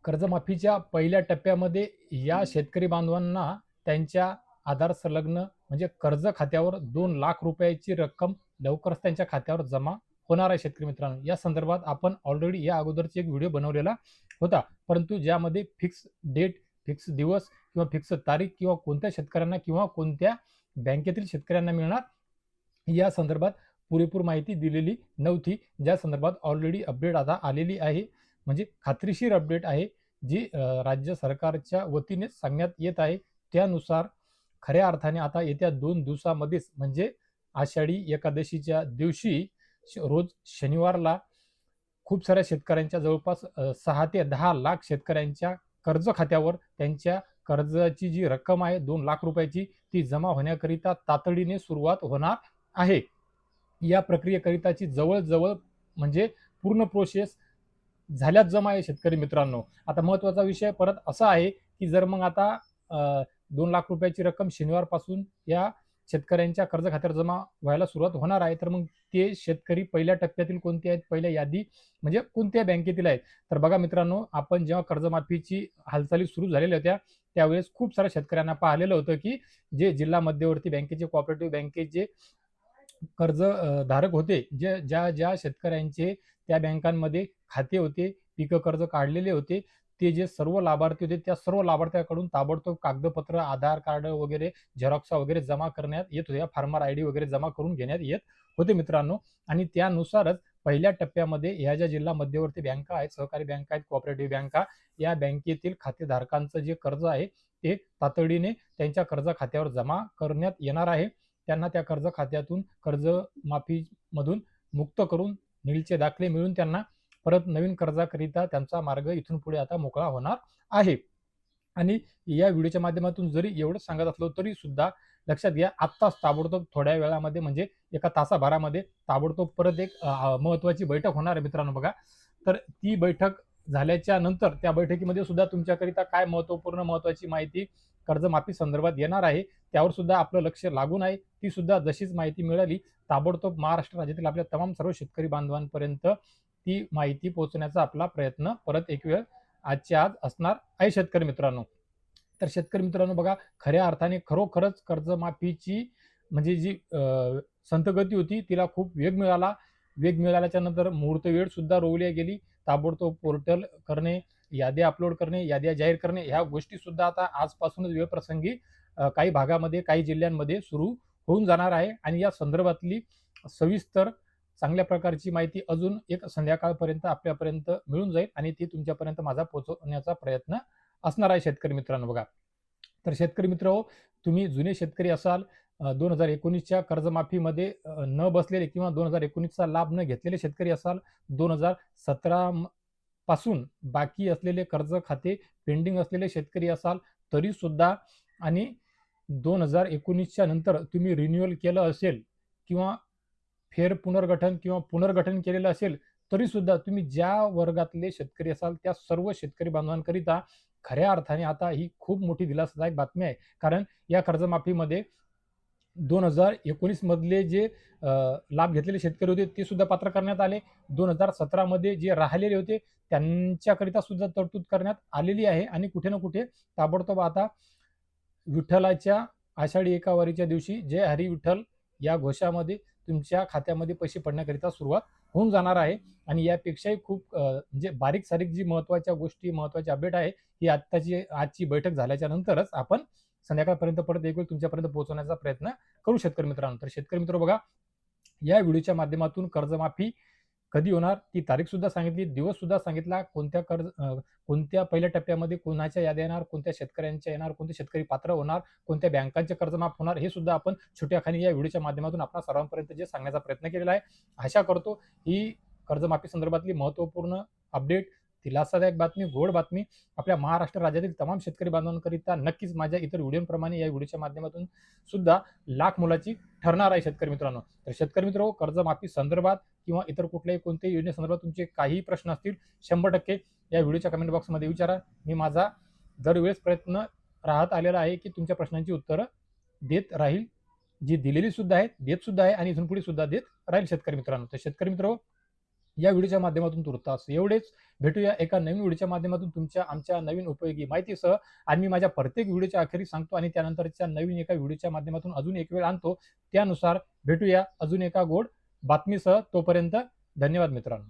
कर्जमाफीच्या पहिल्या टप्प्यामध्ये या शेतकरी बांधवांना त्यांच्या आधार संलग्न म्हणजे कर्ज खात्यावर 2 लाख रुपयाची रक्कम लवकरच त्यांच्या खात्यावर जमा होणार आहे. शेतकरी मित्रांनो, या संदर्भात आपण ऑलरेडी या अगोदरची एक व्हिडिओ बनवलेला होता, परंतु ज्यामध्ये फिक्स डेट, फिक्स दिवस किंवा फिक्स तारीख किंवा कोणत्या शेतकऱ्यांना किंवा कोणत्या बँकेतील शेतकऱ्यांना मिळणार या संदर्भात पुरेपूर माहिती दिलेली नव्हती. ज्या संदर्भात ऑलरेडी अपडेट आता आलेली आहे, म्हणजे खात्रीशीर अपडेट आहे, जी राज्य सरकारच्या वतीने सांगण्यात येत आहे. त्यानुसार खऱ्या अर्थाने आता येत्या 2 दिवसामध्येच म्हणजे आषाढी एकादशीच्या दिवशी रोज शनिवारला खूप साऱ्या शेतकऱ्यांच्या जवळपास 6 ते 10 लाख शेतकऱ्यांच्या कर्ज खात्यावर त्यांच्या कर्जाची जी रक्कम आहे 2 लाख रुपयाची ती जमा होण्याकरिता तातडीने सुरुवात होणार आहे. या प्रक्रियेकरिताची जवळजवळ म्हणजे पूर्ण प्रोसेस झाल्यात जमा आहे शेतकरी मित्रांनो. आता महत्त्वाचा विषय परत असा आहे, की जर मग आता 2 लाख रुपयाची रक्कम शनिवारपासून या शेतकऱ्यांच्या कर्ज खात्यावर जमा व्हायला सुरुवात होणार आहे, तर मग ते शेतकरी पहिल्या टप्प्यातील कोणते आहेत, पहिल्या यादी म्हणजे कोणत्या बँकेतील आहेत. तर बघा मित्रांनो, आपण जेव्हा कर्जमाफीची हालचाली सुरू झालेल्या होत्या, त्यावेळेस खूप साऱ्या शेतकऱ्यांना पाहिलेलं होतं, की जे जिल्हा मध्यवर्ती बँकेचे, कोऑपरेटिव्ह बँकेचे कर्ज धारक होते, जे ज्या शेतकऱ्यांचे त्या बँकांमध्ये खाते होते, पीक कर्ज काढलेले होते, ते जे सर्व लाभार्थी होते, त्या सर्व लाभार्थ्याकडून ताबडतोब कागदपत्र, आधार कार्ड वगैरे, झेरॉक्स वगैरे जमा करण्यात येत होत्या. फार्मर आयडी वगैरे जमा करून घेण्यात येत होते मित्रांनो. आणि त्यानुसारच पहिल्या टप्प्यामध्ये ह्या ज्या जिल्हा मध्यवर्ती बँका आहेत, सहकारी बँका आहेत, कोऑपरेटिव्ह बँका, या बँकेतील खातेधारकांचं जे कर्ज आहे ते तातडीने त्यांच्या कर्ज खात्यावर जमा करण्यात येणार आहे. त्यांना त्या कर्ज खात्यातून कर्जमाफीमधून मुक्त करून नीलचे दाखले मिळून त्यांना परत नवीन कर्जाकरिता त्यांचा मार्ग इथून पुढे आता मोकळा होणार आहे. आणि या व्हिडिओच्या माध्यमातून जरी एवढंच सांगत असलो तरी सुद्धा लक्षात घ्या, आत्ताच ताबडतोब थोड्या वेळामध्ये म्हणजे एका तासाभरामध्ये ताबडतोब परत एक महत्त्वाची बैठक होणार आहे मित्रांनो. बघा, तर ती बैठक झाल्याच्या नंतर त्या बैठकीमध्ये सुद्धा तुमच्याकरिता काय महत्त्वाची माहिती कर्जमाफी संदर्भात येणार आहे, त्यावर सुद्धा आपलं लक्ष लागून आहे. ती सुद्धा जशीच माहिती मिळाली, ताबडतोब महाराष्ट्र राज्यातील आपल्या तमाम सर्व शेतकरी बांधवांपर्यंत ती माहिती पोहोचण्याचा आपला प्रयत्न परत एक वेळ आजच्या आज असणार आहे शेतकरी मित्रांनो. तर शेतकरी मित्रांनो बघा, खऱ्या अर्थाने खरोखरच कर्जमाफीची म्हणजे जी संथगती होती तिला खूप वेग मिळाला. वेग मिळाल्याच्या नंतर मुहूर्त वेळ सुद्धा रोवली गेली. ताबडतोब पोर्टल करणे, याद्या अपलोड करणे, याद्या जाहीर करणे, ह्या गोष्टी सुद्धा आता आजपासूनच वेळप्रसंगी काही भागामध्ये, काही जिल्ह्यांमध्ये सुरू होऊन जाणार आहे. आणि या संदर्भातली सविस्तर चांगल्या प्रकारची माहिती अजून एक संध्याकाळपर्यंत आपल्यापर्यंत मिळून जाईल आणि ती तुमच्यापर्यंत माझा पोहोचवण्याचा प्रयत्न असणार आहे शेतकरी मित्रांनो. बघा, तर शेतकरी मित्र हो, तुम्ही जुने शेतकरी असाल, 2019च्या कर्जमाफीमध्ये न बसलेले किंवा 2019चा लाभ न घेतलेले शेतकरी असाल, 2017 पासून बाकी असलेले कर्ज खाते पेंडिंग असलेले शेतकरी असाल तरी सुद्धा, आणि 2019च्या नंतर तुम्ही रिन्युअल केलं असेल किंवा फेर पुनर्गठन किंवा पुनर्गठन केलेलं असेल तरी सुद्धा, तुम्ही ज्या वर्गातले शेतकरी असाल त्या सर्व शेतकरी बांधवांकरिता खऱ्या अर्थाने आता ही खूप मोठी दिलासादायक बातमी आहे. कारण या कर्जमाफीमध्ये 2019 मधले जे लाभ घेतलेले शेतकरी होते ते सुद्धा पात्र करण्यात आले. 2017 मध्ये जे राहिलेले होते त्यांच्याकरिता सुद्धा तरतूद करण्यात आलेली आहे. आणि कुठे ना कुठे ताबडतोब आता विठ्ठलाच्या आषाढी एकावारीच्या दिवशी जय हरी विठ्ठल या घोषामध्ये तुमच्या खात्यामध्ये पैसे पडण्याकरिता सुरुवात होऊन जाणार आहे. आणि यापेक्षाही खूप म्हणजे बारीक सारीक जी महत्त्वाच्या गोष्टी, महत्त्वाची अपडेट आहे, ही आजची बैठक झाल्याच्या नंतरच आपण संध्याकाळपर्यंत परत एक वेळ तुमच्यापर्यंत पोहोचवण्याचा प्रयत्न करू शेतकरी मित्रांनो. तर शेतकरी मित्र बघा, या व्हिडिओच्या माध्यमातून कर्जमाफी कधी होणार ती तारीख सुद्धा सांगितली, दिवस सुद्धा सांगितला, कोणत्या पहिल्या टप्प्यामध्ये कोणाच्या याद्या येणार, कोणत्या शेतकऱ्यांच्या येणार, कोणते शेतकरी पात्र होणार, कोणत्या बँकांचे कर्जमाफ होणार, हे सुद्धा आपण छोट्याखानी या व्हिडिओच्या माध्यमातून आपल्या सर्वांपर्यंत जे सांगण्याचा प्रयत्न केलेला आहे. आशा करतो ही कर्जमाफी संदर्भातली महत्त्वपूर्ण अपडेट, दिलासादायक बातमी, गोड बातमी आपल्या महाराष्ट्र राज्यातील तमाम शेतकरी बांधवांकरिता नक्कीच माझ्या इतर व्हिडिओप्रमाणे या व्हिडिओच्या माध्यमातून सुद्धा लाख मोलाची ठरणार आहे शेतकरी मित्रांनो. तर शेतकरी मित्र, कर्जमाफी संदर्भात किंवा इतर कुठल्याही कोणत्याही योजनेसंदर्भात तुमचे काही प्रश्न असतील 100% या व्हिडिओच्या कमेंट बॉक्समध्ये विचारा. मी माझा दरवेळेस प्रयत्न राहत आलेला आहे की तुमच्या प्रश्नांची उत्तरं देत राहील, जी दिलेली सुद्धा आहेत, देत सुद्धा आहे आणि इथून पुढे सुद्धा देत राहील शेतकरी मित्रांनो. तर शेतकरी मित्र, या व्हिडिओच्या माध्यमातून तुर्तास एवढेच. भेटूया एका नवीन व्हिडिओच्या माध्यमातून तुमच्या आमच्या नवीन उपयोगी माहितीसह. आणि मी माझ्या प्रत्येक व्हिडिओच्या अखेरी सांगतो आणि त्यानंतरच्या नवीन एका व्हिडिओच्या माध्यमातून अजून एक वेळ आणतो. त्यानुसार भेटूया अजून एका गोड बातमीसह. तोपर्यंत धन्यवाद मित्रांनो.